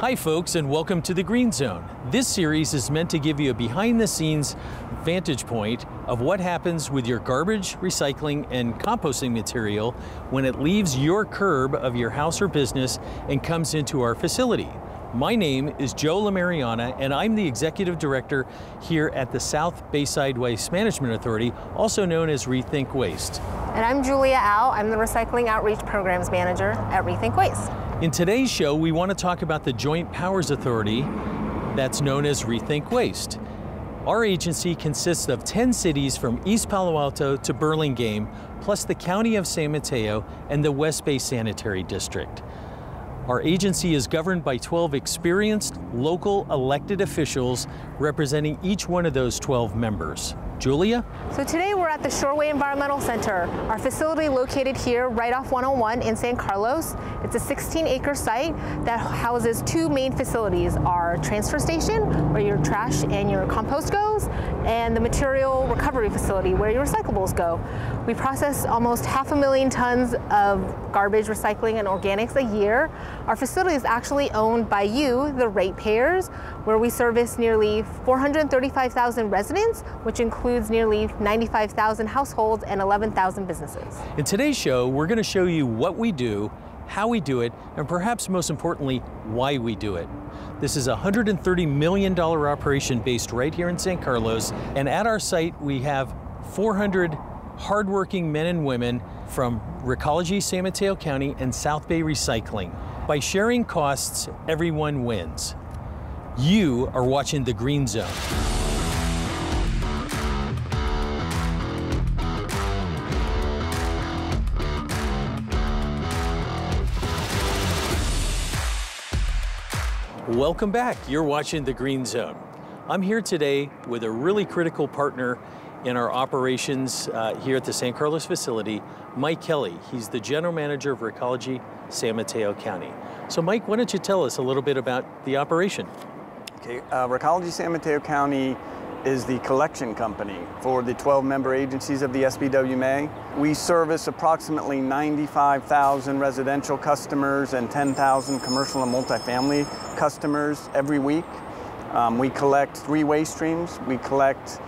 Hi folks, and welcome to the Green Zone. This series is meant to give you a behind-the-scenes vantage point of what happens with your garbage, recycling, and composting material when it leaves your curb of your house or business and comes into our facility. My name is Joe LaMariana, and I'm the Executive Director here at the South Bayside Waste Management Authority, also known as RethinkWaste. And I'm Julia Al. I'm the Recycling Outreach Programs Manager at RethinkWaste. In today's show, we want to talk about the Joint Powers Authority that's known as RethinkWaste. Our agency consists of 10 cities from East Palo Alto to Burlingame, plus the County of San Mateo and the West Bay Sanitary District. Our agency is governed by 12 experienced local elected officials representing each one of those 12 members. Julia? So today we're at the Shoreway Environmental Center, our facility located here right off 101 in San Carlos. It's a 16-acre site that houses two main facilities, our transfer station, where your trash and your compost goes, and the material recovery facility, where your recyclables go. We process almost 500,000 tons of garbage, recycling, and organics a year. Our facility is actually owned by you, the ratepayers, where we service nearly 435,000 residents, which includes nearly 95,000 households and 11,000 businesses. In today's show, we're going to show you what we do, how we do it, and perhaps most importantly, why we do it. This is a $130 million operation based right here in San Carlos, and at our site we have 400 hardworking men and women from Recology, San Mateo County, and South Bay Recycling. By sharing costs, everyone wins. You are watching the Green Zone. Welcome back. You're watching the Green Zone. I'm here today with a really critical partner in our operations here at the San Carlos facility, Mike Kelly. He's the General Manager of Recology, San Mateo County. So Mike, why don't you tell us a little bit about the operation? Okay, Recology San Mateo County is the collection company for the 12 member agencies of the SBWMA. We service approximately 95,000 residential customers and 10,000 commercial and multifamily customers every week. We collect 3 waste streams. We collect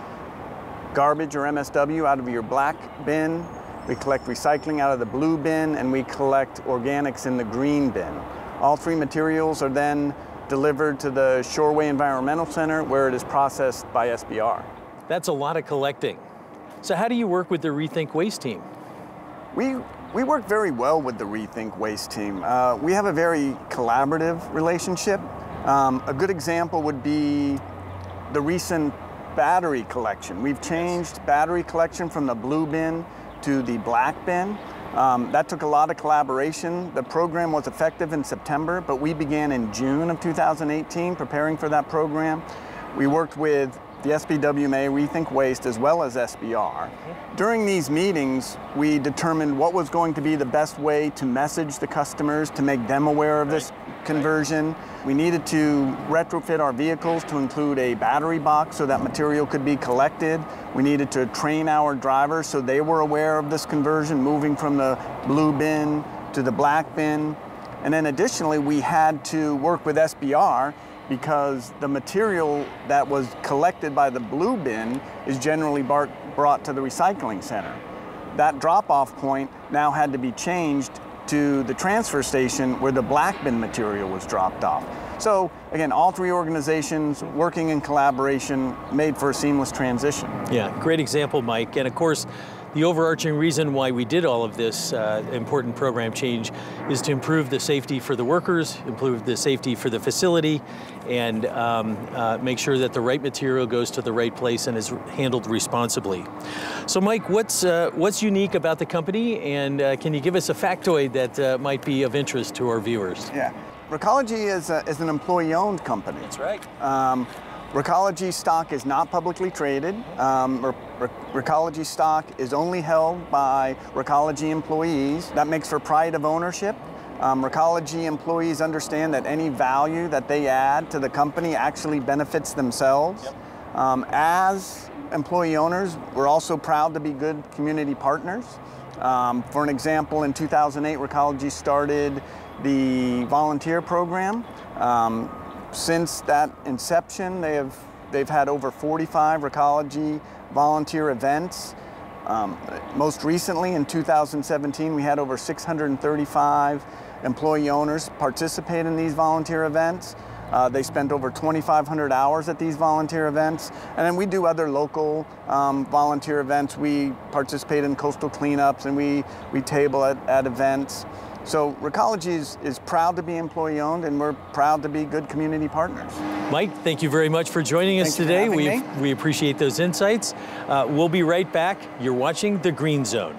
garbage or MSW out of your black bin. We collect recycling out of the blue bin, and we collect organics in the green bin. All 3 materials are then delivered to the Shoreway Environmental Center, where it is processed by SBR. That's a lot of collecting. So how do you work with the RethinkWaste team? We work very well with the RethinkWaste team. We have a very collaborative relationship. A good example would be the recent battery collection. We've changed battery collection from the blue bin to the black bin. That took a lot of collaboration. The program was effective in September, but we began in June of 2018 preparing for that program. We worked with the SBWMA, RethinkWaste, as well as SBR. During these meetings, we determined what was going to be the best way to message the customers to make them aware of this conversion. We needed to retrofit our vehicles to include a battery box so that material could be collected. We needed to train our drivers so they were aware of this conversion, moving from the blue bin to the black bin. And then additionally, we had to work with SBR because the material that was collected by the blue bin is generally brought to the recycling center. That drop-off point now had to be changed to the transfer station where the black bin material was dropped off. So again, all 3 organizations working in collaboration made for a seamless transition. Yeah, great example, Mike. And of course, the overarching reason why we did all of this important program change is to improve the safety for the workers, improve the safety for the facility, and make sure that the right material goes to the right place and is handled responsibly. So Mike, what's unique about the company, and can you give us a factoid that might be of interest to our viewers? Yeah, Recology is an employee-owned company. That's right. Recology stock is not publicly traded. Recology stock is only held by Recology employees. That makes for pride of ownership. Recology employees understand that any value that they add to the company actually benefits themselves. Yep. As employee owners, we're also proud to be good community partners. For an example, in 2008, Recology started the volunteer program. Since that inception, they've had over 45 Recology volunteer events. Most recently, in 2017, we had over 635 employee owners participate in these volunteer events. They spent over 2,500 hours at these volunteer events. And then we do other local volunteer events. We participate in coastal cleanups, and we table at events. So Recology is proud to be employee owned, and we're proud to be good community partners. Mike, thank you very much for joining us today. We appreciate those insights. We'll be right back. You're watching The Green Zone.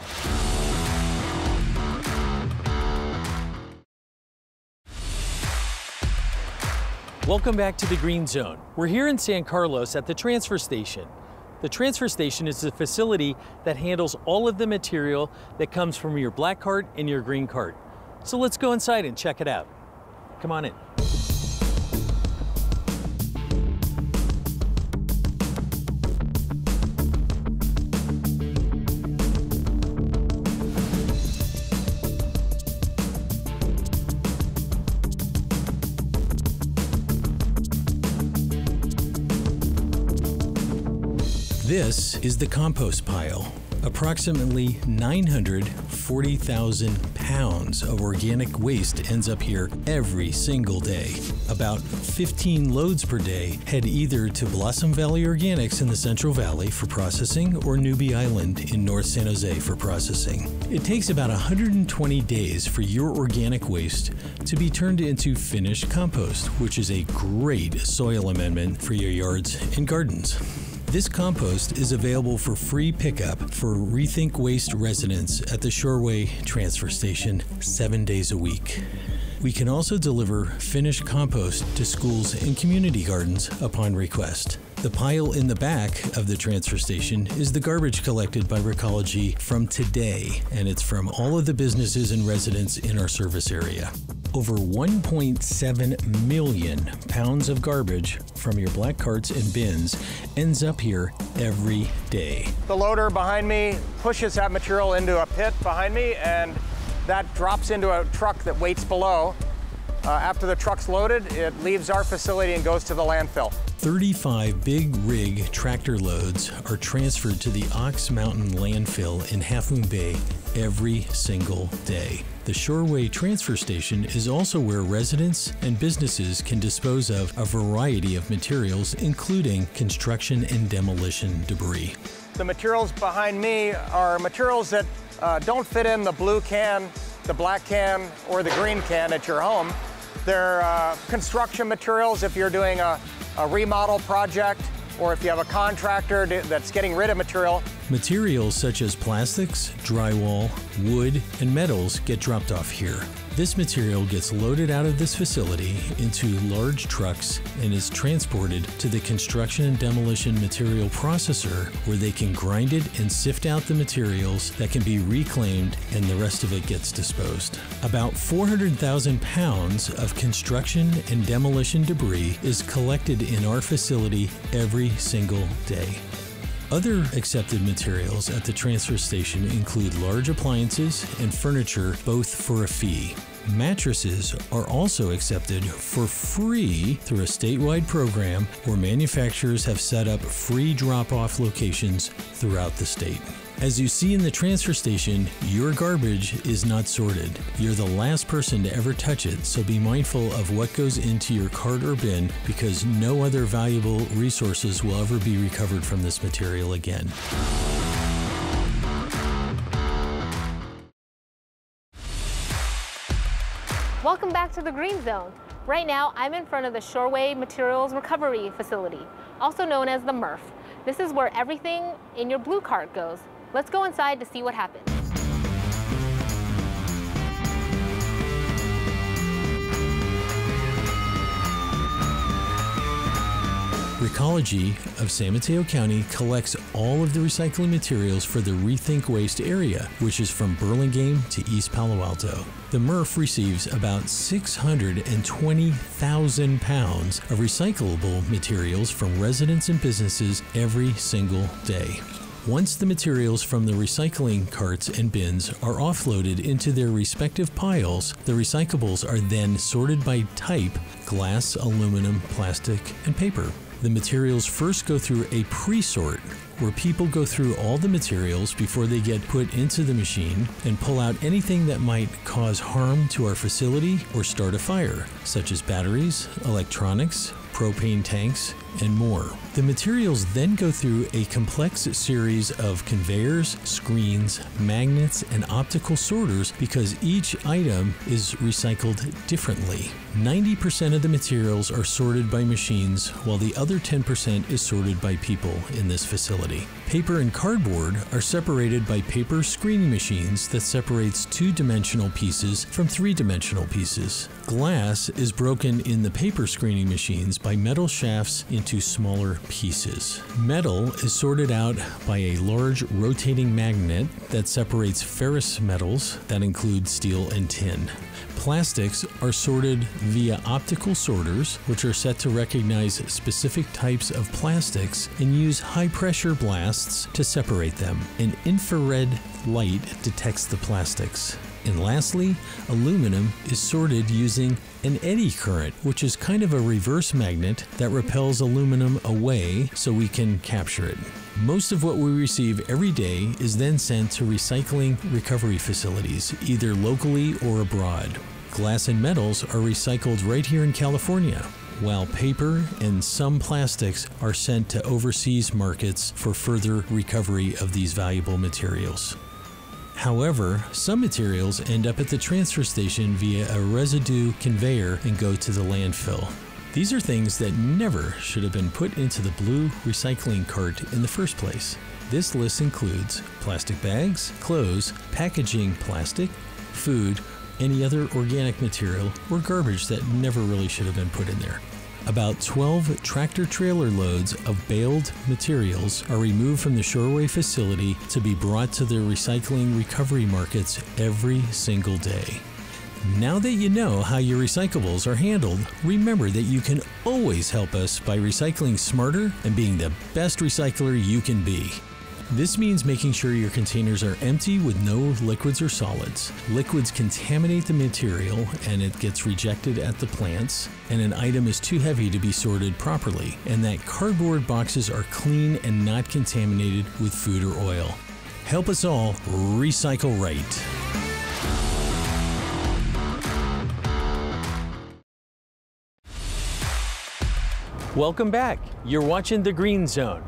Welcome back to The Green Zone. We're here in San Carlos at the transfer station. The transfer station is the facility that handles all of the material that comes from your black cart and your green cart. So let's go inside and check it out. Come on in. This is the compost pile. Approximately 940,000 pounds of organic waste ends up here every single day. About 15 loads per day head either to Blossom Valley Organics in the Central Valley for processing or Newbie Island in North San Jose for processing. It takes about 120 days for your organic waste to be turned into finished compost, which is a great soil amendment for your yards and gardens. This compost is available for free pickup for RethinkWaste residents at the Shoreway transfer station 7 days a week. We can also deliver finished compost to schools and community gardens upon request. The pile in the back of the transfer station is the garbage collected by Recology from today, and it's from all of the businesses and residents in our service area. Over 1.7 million pounds of garbage from your black carts and bins ends up here every day. The loader behind me pushes that material into a pit behind me, and that drops into a truck that waits below. After the truck's loaded, it leaves our facility and goes to the landfill. 35 big rig tractor loads are transferred to the Ox Mountain landfill in Half Moon Bay every single day. The Shoreway transfer station is also where residents and businesses can dispose of a variety of materials, including construction and demolition debris. The materials behind me are materials that don't fit in the blue can, the black can, or the green can at your home. They're construction materials if you're doing a remodel project, or if you have a contractor that's getting rid of material. Materials such as plastics, drywall, wood, and metals get dropped off here. This material gets loaded out of this facility into large trucks and is transported to the construction and demolition material processor, where they can grind it and sift out the materials that can be reclaimed, and the rest of it gets disposed. About 400,000 pounds of construction and demolition debris is collected in our facility every single day. Other accepted materials at the transfer station include large appliances and furniture, both for a fee. Mattresses are also accepted for free through a statewide program where manufacturers have set up free drop-off locations throughout the state. As you see in the transfer station, your garbage is not sorted. You're the last person to ever touch it, so be mindful of what goes into your cart or bin, because no other valuable resources will ever be recovered from this material again. Welcome back to the Green Zone. Right now, I'm in front of the Shoreway Materials Recovery Facility, also known as the MRF. This is where everything in your blue cart goes. Let's go inside to see what happens. Recology of San Mateo County collects all of the recycling materials for the RethinkWaste area, which is from Burlingame to East Palo Alto. The MRF receives about 620,000 pounds of recyclable materials from residents and businesses every single day. Once the materials from the recycling carts and bins are offloaded into their respective piles, the recyclables are then sorted by type: glass, aluminum, plastic, and paper. The materials first go through a pre-sort, where people go through all the materials before they get put into the machine and pull out anything that might cause harm to our facility or start a fire, such as batteries, electronics, propane tanks, and more. The materials then go through a complex series of conveyors, screens, magnets, and optical sorters because each item is recycled differently. 90% of the materials are sorted by machines, while the other 10% is sorted by people in this facility. Paper and cardboard are separated by paper screening machines that separates two-dimensional pieces from three-dimensional pieces. Glass is broken in the paper screening machines by metal shafts into smaller pieces. Metal is sorted out by a large rotating magnet that separates ferrous metals that include steel and tin. Plastics are sorted via optical sorters, which are set to recognize specific types of plastics and use high-pressure blasts to separate them. An infrared light detects the plastics. And lastly, aluminum is sorted using an eddy current, which is kind of a reverse magnet that repels aluminum away so we can capture it. Most of what we receive every day is then sent to recycling recovery facilities, either locally or abroad. Glass and metals are recycled right here in California, while paper and some plastics are sent to overseas markets for further recovery of these valuable materials. However, some materials end up at the transfer station via a residue conveyor and go to the landfill. These are things that never should have been put into the blue recycling cart in the first place. This list includes plastic bags, clothes, packaging plastic, food, any other organic material, or garbage that never really should have been put in there. About 12 tractor-trailer loads of baled materials are removed from the Shoreway facility to be brought to the recycling recovery markets every single day. Now that you know how your recyclables are handled, remember that you can always help us by recycling smarter and being the best recycler you can be. This means making sure your containers are empty with no liquids or solids. Liquids contaminate the material and it gets rejected at the plants, and an item is too heavy to be sorted properly, and that cardboard boxes are clean and not contaminated with food or oil. Help us all recycle right. Welcome back. You're watching The Green Zone.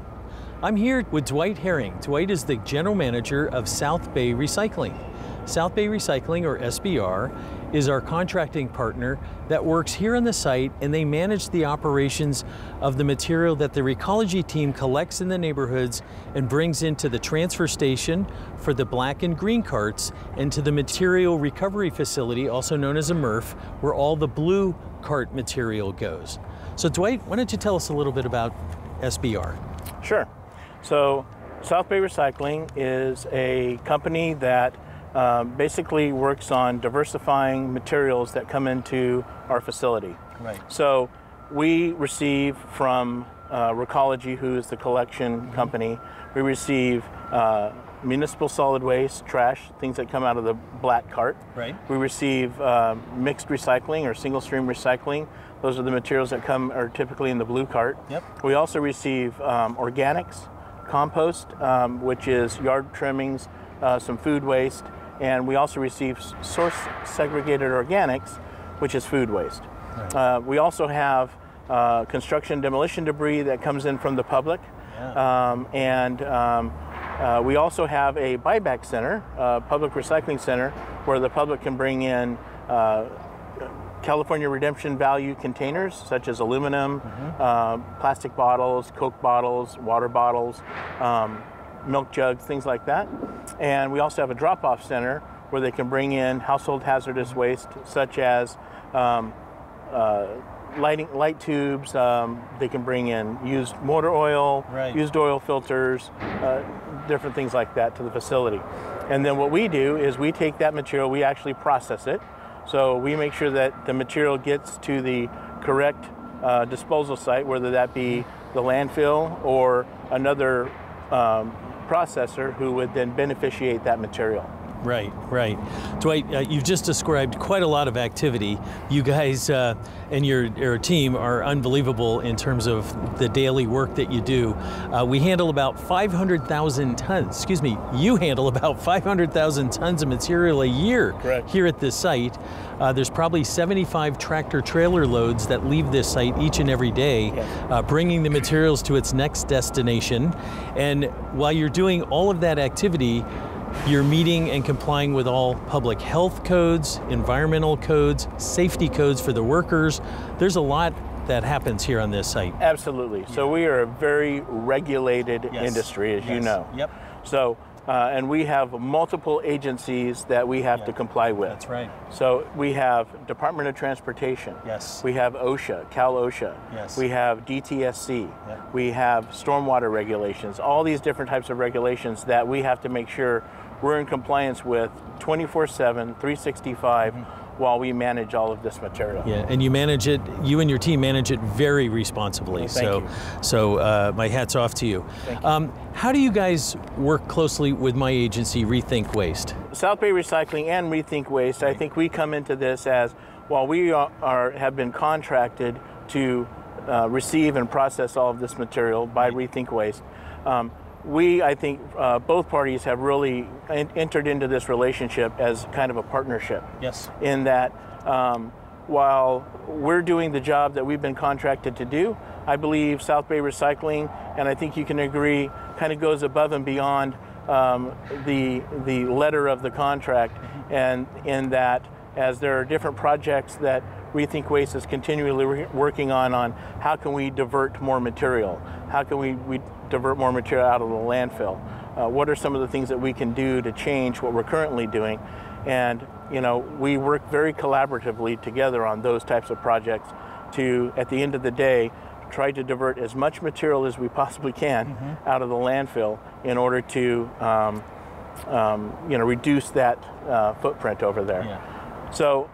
I'm here with Dwight Herring. Dwight is the General Manager of South Bay Recycling. South Bay Recycling, or SBR, is our contracting partner that works here on the site, and they manage the operations of the material that the Recology team collects in the neighborhoods and brings into the transfer station for the black and green carts and to the material recovery facility, also known as a MRF, where all the blue cart material goes. So Dwight, why don't you tell us a little bit about SBR? Sure. So South Bay Recycling is a company that basically works on diversifying materials that come into our facility. Right. So we receive from Recology, who is the collection company, we receive municipal solid waste, trash, things that come out of the black cart. Right. We receive mixed recycling or single stream recycling. Those are the materials that are typically in the blue cart. Yep. We also receive organics, compost, which is yard trimmings, some food waste, and we also receive source segregated organics, which is food waste. Right. We also have construction demolition debris that comes in from the public. Yeah. We also have a buyback center, public recycling center, where the public can bring in California redemption value containers such as aluminum, plastic bottles, Coke bottles, water bottles, milk jugs, things like that. And we also have a drop-off center where they can bring in household hazardous waste such as light tubes. They can bring in used motor oil, right, used oil filters, different things like that to the facility. And then what we do is we take that material, we actually process it. So we make sure that the material gets to the correct disposal site, whether that be the landfill or another processor who would then beneficiate that material. Right, right. Dwight, you've just described quite a lot of activity. You guys and your team are unbelievable in terms of the daily work that you do. We handle about 500,000 tons, excuse me, you handle about 500,000 tons of material a year. Correct. Here at this site. There's probably 75 tractor trailer loads that leave this site each and every day, yes, bringing the materials to its next destination. And while you're doing all of that activity, you're meeting and complying with all public health codes, environmental codes, safety codes for the workers. There's a lot that happens here on this site. Absolutely. Yeah. So we are a very regulated, yes, industry, as, yes, you know. Yep. So, and we have multiple agencies that we have, yeah, to comply with. That's right. So we have Department of Transportation. Yes. We have OSHA, Cal OSHA. Yes. We have DTSC. Yep. We have stormwater regulations. All these different types of regulations that we have to make sure we're in compliance with 24/7, 365, mm-hmm, while we manage all of this material. Yeah, and you manage it, you and your team manage it very responsibly. Well, thank you. So my hat's off to you. Thank you. How do you guys work closely with my agency, RethinkWaste? South Bay Recycling and RethinkWaste, I think we come into this as, while we have been contracted to receive and process all of this material by RethinkWaste, I think both parties have really entered into this relationship as kind of a partnership. Yes. In that while we're doing the job that we've been contracted to do, I believe South Bay Recycling, and I think you can agree, kind of goes above and beyond the letter of the contract, mm-hmm, and in that, as there are different projects that RethinkWaste is continually working on how can we divert more material? How can we divert more material out of the landfill? What are some of the things that we can do to change what we're currently doing? And we work very collaboratively together on those types of projects to, at the end of the day, try to divert as much material as we possibly can, mm-hmm, out of the landfill in order to reduce that footprint over there. Yeah. So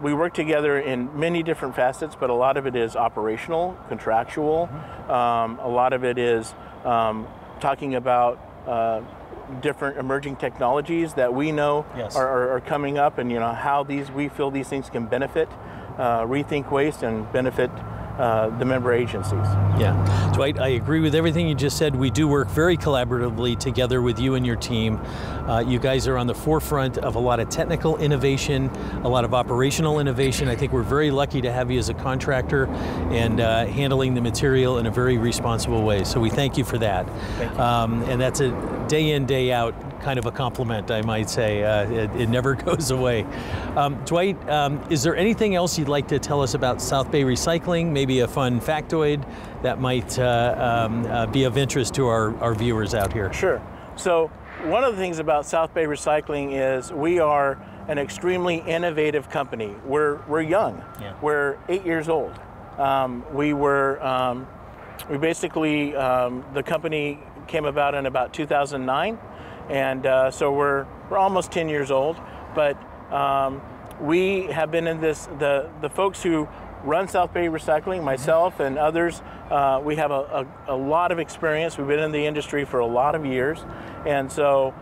we work together in many different facets, but a lot of it is operational, contractual. Mm-hmm. A lot of it is talking about different emerging technologies that we know, yes, are coming up, and how we feel these things can benefit RethinkWaste and benefit the member agencies. Yeah, Dwight, I agree with everything you just said. We do work very collaboratively together with you and your team. You guys are on the forefront of a lot of technical innovation, a lot of operational innovation. I think we're very lucky to have you as a contractor and handling the material in a very responsible way. So we thank you for that. Thank you. And that's a day in, day out kind of a compliment, I might say. It never goes away. Dwight, is there anything else you'd like to tell us about South Bay Recycling? Maybe a fun factoid that might be of interest to our viewers out here? Sure. So one of the things about South Bay Recycling is we are an extremely innovative company. We're young. Yeah. We're 8 years old. We basically, the company came about in about 2009. And so we're almost 10 years old, but we have been in this, the folks who run South Bay Recycling, myself and others, we have a lot of experience. We've been in the industry for a lot of years. And so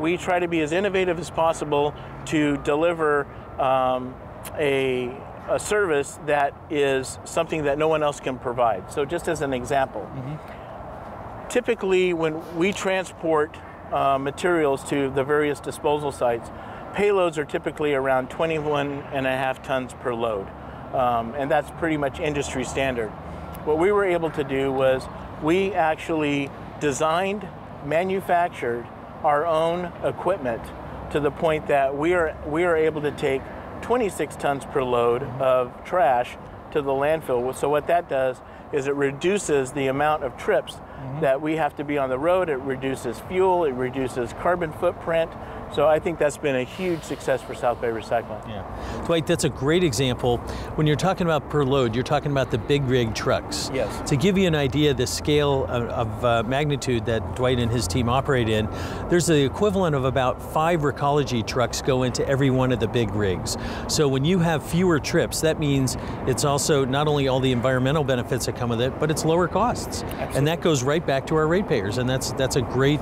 we try to be as innovative as possible to deliver a service that is something that no one else can provide. So just as an example, mm-hmm, typically, when we transport materials to the various disposal sites, payloads are typically around 21.5 tons per load, and that's pretty much industry standard. What we were able to do was we actually designed, manufactured our own equipment to the point that we are able to take 26 tons per load of trash to the landfill. So what that does is it reduces the amount of trips, mm-hmm, that we have to be on the road. It reduces fuel, it reduces carbon footprint. So I think that's been a huge success for South Bay Recycling. Yeah, Dwight, that's a great example. When you're talking about per load, you're talking about the big rig trucks. Yes. To give you an idea, the scale of magnitude that Dwight and his team operate in, there's the equivalent of about 5 Recology trucks go into every one of the big rigs. So when you have fewer trips, that means it's also not only all the environmental benefits that come come with it, but it's lower costs. Absolutely. And that goes right back to our ratepayers. And that's a great,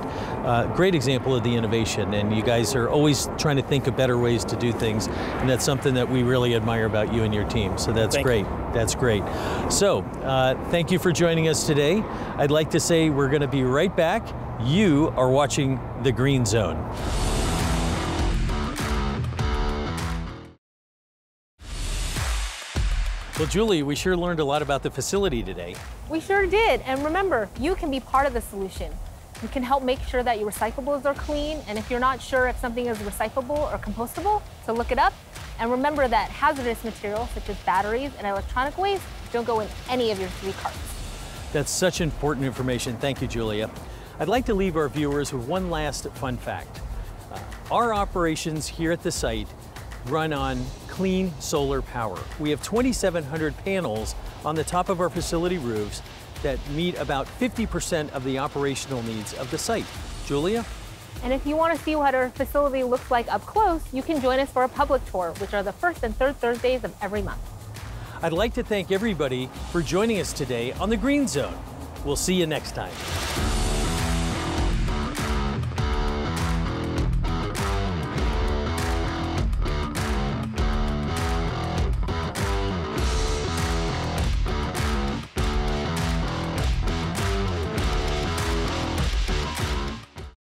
great example of the innovation. And you guys are always trying to think of better ways to do things. And that's something that we really admire about you and your team. So that's great. That's great. So thank you for joining us today. I'd like to say we're going to be right back. You are watching The Green Zone. Well, Julie, we sure learned a lot about the facility today. We sure did. And remember, you can be part of the solution. You can help make sure that your recyclables are clean. And if you're not sure if something is recyclable or compostable, so look it up. And remember that hazardous materials such as batteries and electronic waste don't go in any of your 3 carts. That's such important information. Thank you, Julia. I'd like to leave our viewers with one last fun fact. Our operations here at the site run on clean solar power. We have 2,700 panels on the top of our facility roofs that meet about 50% of the operational needs of the site. Julia? And if you want to see what our facility looks like up close, you can join us for a public tour, which are the 1st and 3rd Thursdays of every month. I'd like to thank everybody for joining us today on The Green Zone. We'll see you next time.